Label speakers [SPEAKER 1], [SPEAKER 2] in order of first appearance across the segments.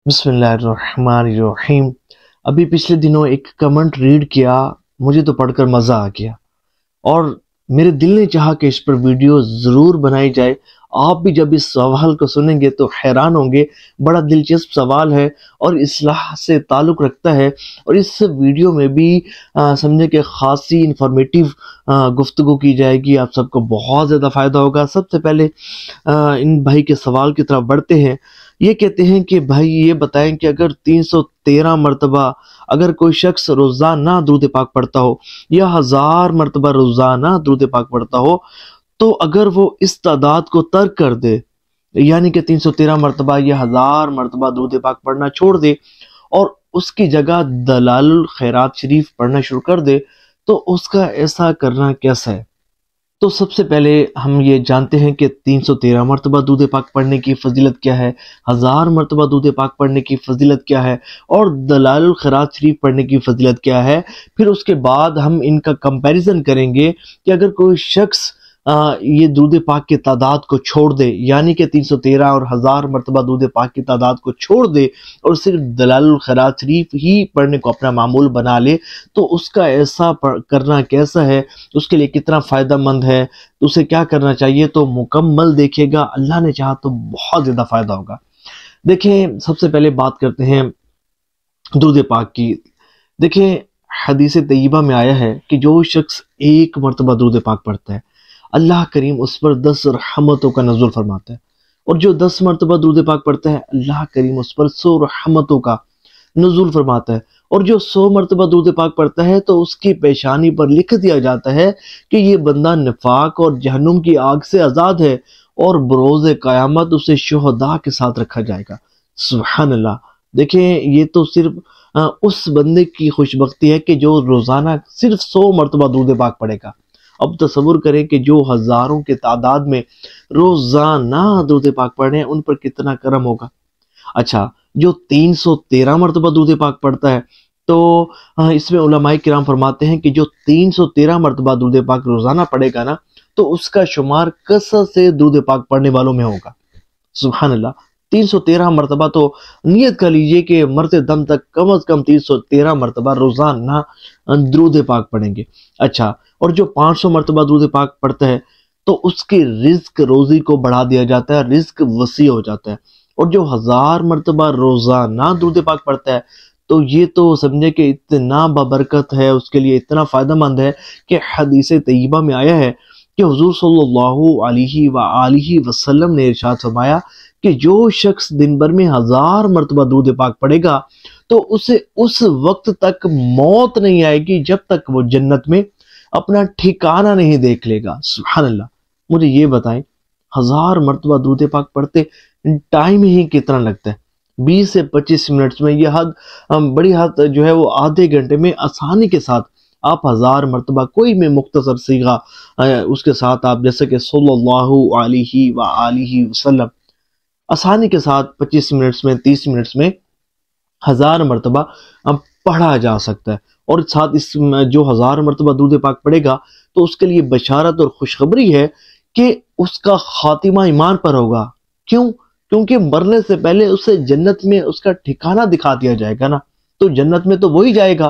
[SPEAKER 1] بسم اللہ الرحمن الرحیم۔ ابھی پچھلے دنوں ایک کمنٹ ریڈ کیا، مجھے تو پڑھ کر مزہ آ گیا اور میرے دل نے چاہا کہ اس پر ویڈیو ضرور بنائی جائے۔ آپ بھی جب اس سوال کو سنیں گے تو حیران ہوں گے، بڑا دلچسپ سوال ہے اور اصلاح سے تعلق رکھتا ہے، اور اس ویڈیو میں بھی سمجھے کہ خاصی انفارمیٹیو گفتگو کی جائے گی، آپ سب کو بہت زیادہ فائدہ ہوگا۔ سب سے پہلے ان بھائی کے سوال کی طرف بڑھتے ہیں۔ یہ کہتے ہیں کہ بھائی یہ بتائیں کہ اگر 313 مرتبہ اگر کوئی شخص روزانہ درود پاک پڑھتا ہو یا 1000 مرتبہ روزانہ درود پاک پڑھتا ہو، تو اگر وہ اس تعداد کو ترک کر دے، یعنی کہ 313 مرتبہ یا 1000 مرتبہ درود پاک پڑھنا چھوڑ دے اور اس کی جگہ دلائل الخیرات شریف پڑھنا شروع کر دے، تو اس کا ایسا کرنا کیسا ہے؟ تو سب سے پہلے ہم یہ جانتے ہیں کہ 313 مرتبہ درود پاک پڑھنے کی فضیلت کیا ہے، 1000 مرتبہ درود پاک پڑھنے کی فضیلت کیا ہے، اور دلائل الخیرات شریف پڑھنے کی فضیلت کیا ہے۔ پھر اس کے بعد ہم ان کا کمپیریزن کریں گے کہ اگر کوئی شخص یہ درود پاک کی تعداد کو چھوڑ دے، یعنی کہ 313 اور 1000 مرتبہ درود پاک کی تعداد کو چھوڑ دے اور صرف دلائل الخیرات شریف ہی پڑھنے کو اپنا معمول بنا لے، تو اس کا ایسا کرنا کیسا ہے، اس کے لیے کتنا فائدہ مند ہے، اسے کیا کرنا چاہیے؟ تو مکمل دیکھیے گا، اللہ نے چاہا تو بہت زیادہ فائدہ ہوگا۔ دیکھیں، سب سے پہلے بات کرتے ہیں درود پاک کی۔ دیکھیں، حدیث طیبہ میں آیا ہے کہ جو شخص ایک مرتبہ درود پاک پڑھتا ہے، اللہ کریم اس پر 10 رحمتوں کا نزول فرماتا ہے، اور جو 10 مرتبہ درود پاک پڑھتا ہے، اللہ کریم اس پر 100 رحمتوں کا نزول فرماتا ہے، اور جو 100 مرتبہ درود پاک پڑھتا ہے تو اس کی پیشانی پر لکھ دیا جاتا ہے کہ یہ بندہ نفاق اور جہنم کی آگ سے آزاد ہے، اور بروز قیامت اسے شہداء کے ساتھ رکھا جائے گا۔ سبحان اللہ! دیکھیں، یہ تو صرف اس بندے کی خوش بختی ہے کہ جو روزانہ صرف 100 مرتبہ درود پاک پڑھے گا۔ اب تصور کریں کہ جو ہزاروں کے تعداد میں روزانہ درود پاک پڑھ رہے ہیں، ان پر کتنا کرم ہوگا۔ اچھا، جو 313 مرتبہ درود پاک پڑھتا ہے، تو اس میں علماء کرام فرماتے ہیں کہ جو 313 مرتبہ درود پاک روزانہ پڑھے گا نا، تو اس کا شمار کثرت سے درود پاک پڑھنے والوں میں ہوگا۔ سبحان اللہ! 313 مرتبہ تو نیت کر لیجئے کہ مرتے دم تک کم از کم 313 مرتبہ روزانہ درود پاک پڑھیں گے۔ اچھا، اور جو 500 مرتبہ درود پاک پڑھتا ہے تو اس کی رزق روزی کو بڑھا دیا جاتا ہے، رزق وسیع ہو جاتا ہے، اور جو 1000 مرتبہ روزانہ درود پاک پڑھتا ہے تو یہ تو سمجھے کہ اتنا بابرکت ہے، اس کے لیے اتنا فائدہ مند ہے کہ حدیث طیبہ میں آیا ہے کہ حضور صلی اللہ علیہ وآلہ وسلم نے ارشاد فرمایا کہ جو شخص دن بھر میں 1000 مرتبہ درود پاک پڑھے گا تو اسے اس وقت تک موت نہیں آئے گی جب تک وہ جنت میں اپنا ٹھکانہ نہیں دیکھ لے گا۔ سبحان اللہ! مجھے یہ بتائیں، 1000 مرتبہ درود پاک پڑھتے ٹائم ہی کتنا لگتا ہے؟ 20 سے 25 منٹس میں، یہ بڑی حد جو ہے وہ آدھے گھنٹے میں آسانی کے ساتھ آپ 1000 مرتبہ کوئی میں مختصر صیغہ اس کے ساتھ آپ جیسے کہ صلی اللہ علیہ وآلہ وسلم، آسانی کے ساتھ 25 منٹس میں 30 منٹس میں 1000 مرتبہ پڑھا جا سکتا ہے۔ اور ساتھ اس جو 1000 مرتبہ درود پاک پڑھے گا تو اس کے لیے بشارت اور خوشخبری ہے کہ اس کا خاتمہ ایمان پر ہوگا۔ کیوں؟ کیونکہ مرنے سے پہلے اسے جنت میں اس کا ٹھکانہ دکھا دیا جائے گا نا، تو جنت میں تو وہی جائے گا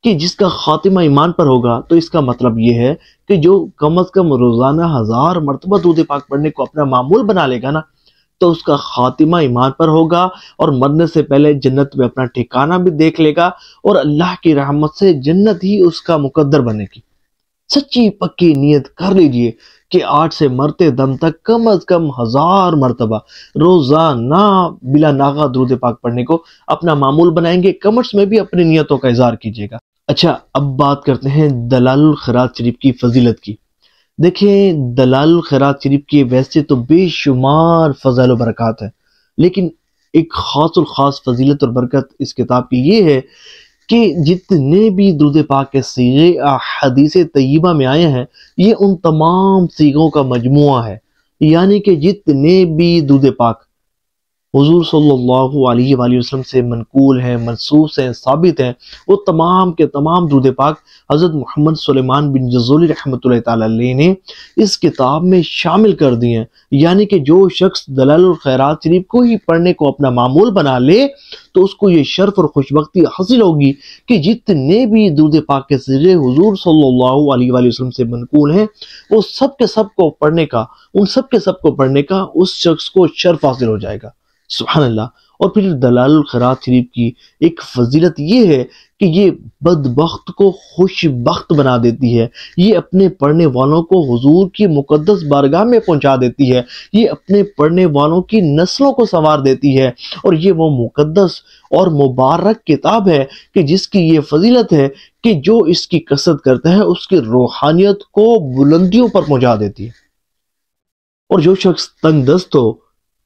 [SPEAKER 1] کہ جس کا خاتمہ ایمان پر ہوگا۔ تو اس کا مطلب یہ ہے کہ جو کم از کم روزانہ 1000 مرتبہ درود پاک پڑھنے کو اپنا معمول بنا لے گا نا، تو اس کا خاتمہ ایمان پر ہوگا اور مرنے سے پہلے جنت میں اپنا ٹھکانہ بھی دیکھ لے گا، اور اللہ کی رحمت سے جنت ہی اس کا مقدر بنے گی۔ سچی پکی نیت کر لیجئے کہ آج سے مرتے دم تک کم از کم 1000 مرتبہ روزانہ بلا ناغہ درود پاک پڑھنے کو اپنا معمول بنائیں گے۔ کمنٹس میں بھی اپنی نیتوں کا اظہار کیجیے گا۔ اچھا، اب بات کرتے ہیں دلائل الخیرات شریف کی فضیلت کی۔ دیکھیں، دلائل الخیرات شریف کی ویسے تو بے شمار فضائل و برکات ہیں، لیکن ایک خاص الخاص فضیلت اور برکت اس کتاب کی یہ ہے کہ جتنے بھی درود پاک کے صیغے حدیث طیبہ میں آئے ہیں، یہ ان تمام صیغوں کا مجموعہ ہے، یعنی کہ جتنے بھی درود پاک حضور صلی اللہ علیہ وآلہ وسلم سے منقول ہیں، منصوص ہیں، ثابت ہیں، وہ تمام کے تمام درود پاک حضرت محمد سلیمان بن جزولی رحمۃ اللہ تعالی علیہ نے اس کتاب میں شامل کر دی ہیں۔ یعنی کہ جو شخص دلائل الخیرات شریف کو ہی پڑھنے کو اپنا معمول بنا لے تو اس کو یہ شرف اور خوشبختی حاصل ہوگی کہ جتنے بھی درود پاک کے صیغے حضور صلی اللہ علیہ وآلہ وسلم سے منقول ہیں وہ سب کے سب کو پڑھنے کا، ان سب کے سب کو پڑھنے کا اس شخص کو شرف حاصل ہو جائے گا۔ سبحان اللہ۔ اور پھر دلائل الخیرات شریف کی ایک فضیلت یہ ہے کہ یہ بدبخت کو خوش بخت بنا دیتی ہے، یہ اپنے پڑھنے والوں کو حضور کی مقدس بارگاہ میں پہنچا دیتی ہے، یہ اپنے پڑھنے والوں کی نسلوں کو سنوار دیتی ہے، اور یہ وہ مقدس اور مبارک کتاب ہے کہ جس کی یہ فضیلت ہے کہ جو اس کی کثرت کرتا ہے اس کی روحانیت کو بلندیوں پر پہنچا دیتی ہے۔ اور جو شخص تنگ دست ہو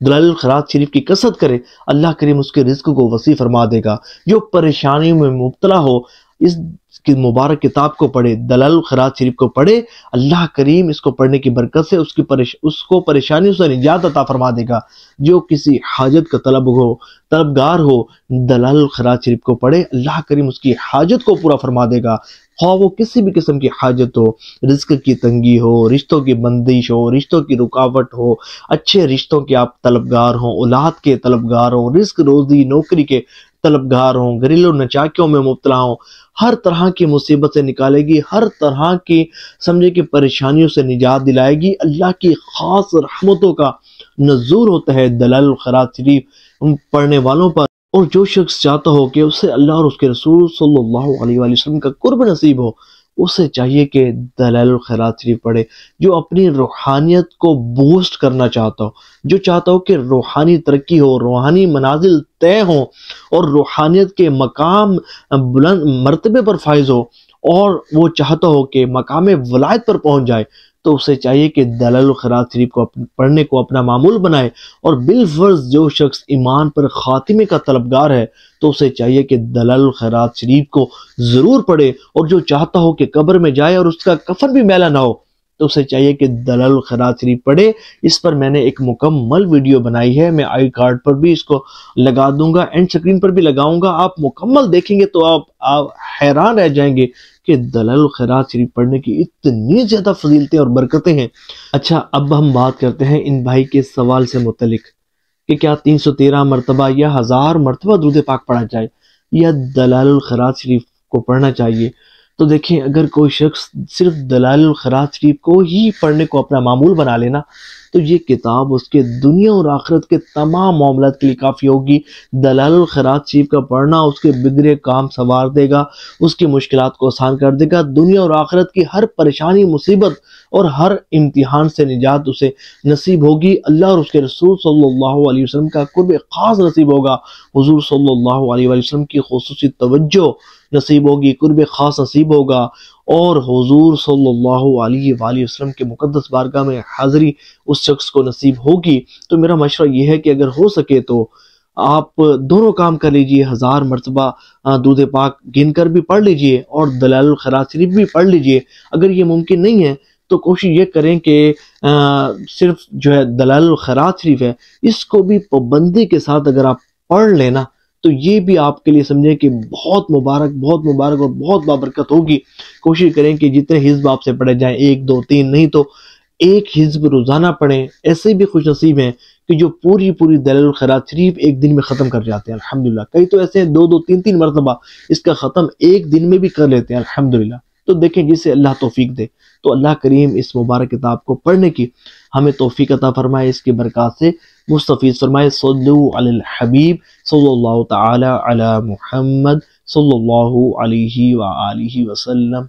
[SPEAKER 1] دلائل الخیرات شریف کی کثرت کرے، اللہ کریم اس کے رزق کو وسیع فرما دے گا۔ جو پریشانی میں مبتلا ہو اس کی مبارک کتاب کو پڑھے، دلائل الخیرات شریف کو پڑھے، اللہ کریم اس کو پڑھنے کی برکت سے اس کو پریشانیوں سے نجات عطا فرما دے گا۔ جو کسی حاجت کا طلبگار ہو دلائل الخیرات شریف کو پڑھے، اللہ کریم اس کی حاجت کو پورا فرما دے گا، خواہ وہ کسی بھی قسم کی حاجت ہو، رزق کی تنگی ہو، رشتوں کی بندش ہو، رشتوں کی رکاوٹ ہو، اچھے رشتوں کے آپ طلبگار ہوں، اولاد کے طلبگار ہوں، رزق روزی نوکری کے طلبگار ہوں، گھریلو نچاکیوں میں مبتلا ہوں، ہر طرح کی مصیبت سے نکالے گی، ہر طرح کی سمجھے کہ پریشانیوں سے نجات دلائے گی۔ اللہ کی خاص رحمتوں کا نزول ہوتا ہے دلائل الخیرات شریف پڑھنے والوں پر۔ اور جو شخص چاہتا ہو کہ اسے اللہ اور اس کے رسول صلی اللہ علیہ وآلہ وسلم کا قرب نصیب ہو، اسے چاہیے کہ دلائل الخیرات شریف پڑھے۔ جو اپنی روحانیت کو بوسٹ کرنا چاہتا ہو، جو چاہتا ہو کہ روحانی ترقی ہو، روحانی منازل طے ہوں اور روحانیت کے مقام بلند مرتبے پر فائز ہو، اور وہ چاہتا ہو کہ مقام ولایت پر پہنچ جائے، تو اسے چاہیے کہ دلائل الخیرات شریف کو پڑھنے کو اپنا معمول بنائے۔ اور بالفرض جو شخص ایمان پر خاتمے کا طلبگار ہے تو اسے چاہیے کہ دلائل الخیرات شریف کو ضرور پڑھے، اور جو چاہتا ہو کہ قبر میں جائے اور اس کا کفن بھی میلا نہ ہو تو اسے چاہیے کہ دلائل الخیرات شریف پڑھے۔ اس پر میں نے ایک مکمل ویڈیو بنائی ہے، میں آئی کارڈ پر بھی اس کو لگا دوں گا، اینڈ سکرین پر بھی لگاؤں گا، آپ مکمل دیکھیں گے تو آپ حیران رہ جائیں گے کہ دلائل الخیرات شریف پڑھنے کی اتنی زیادہ فضیلتیں اور برکتیں ہیں۔ اچھا، اب ہم بات کرتے ہیں ان بھائی کے سوال سے متعلق کہ کیا 313 مرتبہ یا 1000 مرتبہ درود پاک پڑھنا چاہیے یا دلائل الخیرات شریف کو پڑھنا چاہیے؟ تو دیکھیں، اگر کوئی شخص صرف دلائل الخیرات شریف کو ہی پڑھنے کو اپنا معمول بنا لینا تو یہ کتاب اس کے دنیا اور آخرت کے تمام معاملات کے لیے کافی ہوگی۔ دلائل الخیرات شریف کا پڑھنا اس کے بگڑے کام سنوار دے گا، اس کی مشکلات کو آسان کر دے گا، دنیا اور آخرت کی ہر پریشانی، مصیبت اور ہر امتحان سے نجات اسے نصیب ہوگی۔ اللہ اور اس کے رسول صلی اللہ علیہ وسلم کا قرب خاص نصیب ہوگا، حضور صلی اللہ علیہ وسلم کی خصوصی توجہ نصیب ہوگی، قرب خاص نصیب ہوگا، اور حضور صلی اللہ علیہ وآلہ وسلم کے مقدس بارگاہ میں حاضری اس شخص کو نصیب ہوگی۔ تو میرا مشورہ یہ ہے کہ اگر ہو سکے تو آپ دونوں کام کر لیجئے، 1000 مرتبہ درود پاک گن کر بھی پڑھ لیجئے اور دلائل الخیرات شریف بھی پڑھ لیجئے۔ اگر یہ ممکن نہیں ہے تو کوشش یہ کریں کہ صرف جو ہے دلائل الخیرات شریف ہے اس کو بھی پابندی کے ساتھ اگر آپ پڑھ لینا تو یہ بھی آپ کے لیے سمجھیں کہ بہت مبارک اور بہت بابرکت ہوگی۔ کوشش کریں کہ جتنے حزب آپ سے پڑھے جائیں، 1 2 3 نہیں تو ایک حزب روزانہ پڑھیں۔ ایسے بھی خوش نصیب ہیں کہ جو پوری دلائل الخیرات شریف ایک دن میں ختم کر جاتے ہیں الحمدللہ۔ کئی تو ایسے ہیں 2 2 3 3 مرتبہ اس کا ختم ایک دن میں بھی کر لیتے ہیں الحمدللہ۔ تو دیکھیں، جسے اللہ توفیق دے تو اللہ کریم اس مبارک کتاب کو پڑھنے کی ہمیں توفیق عطا فرمائے، اس کی برکات سے مستفیض فرمائے۔ صلو علی الحبیب صلی اللہ تعالی علی محمد صلی اللہ علیہ وآلہ وسلم۔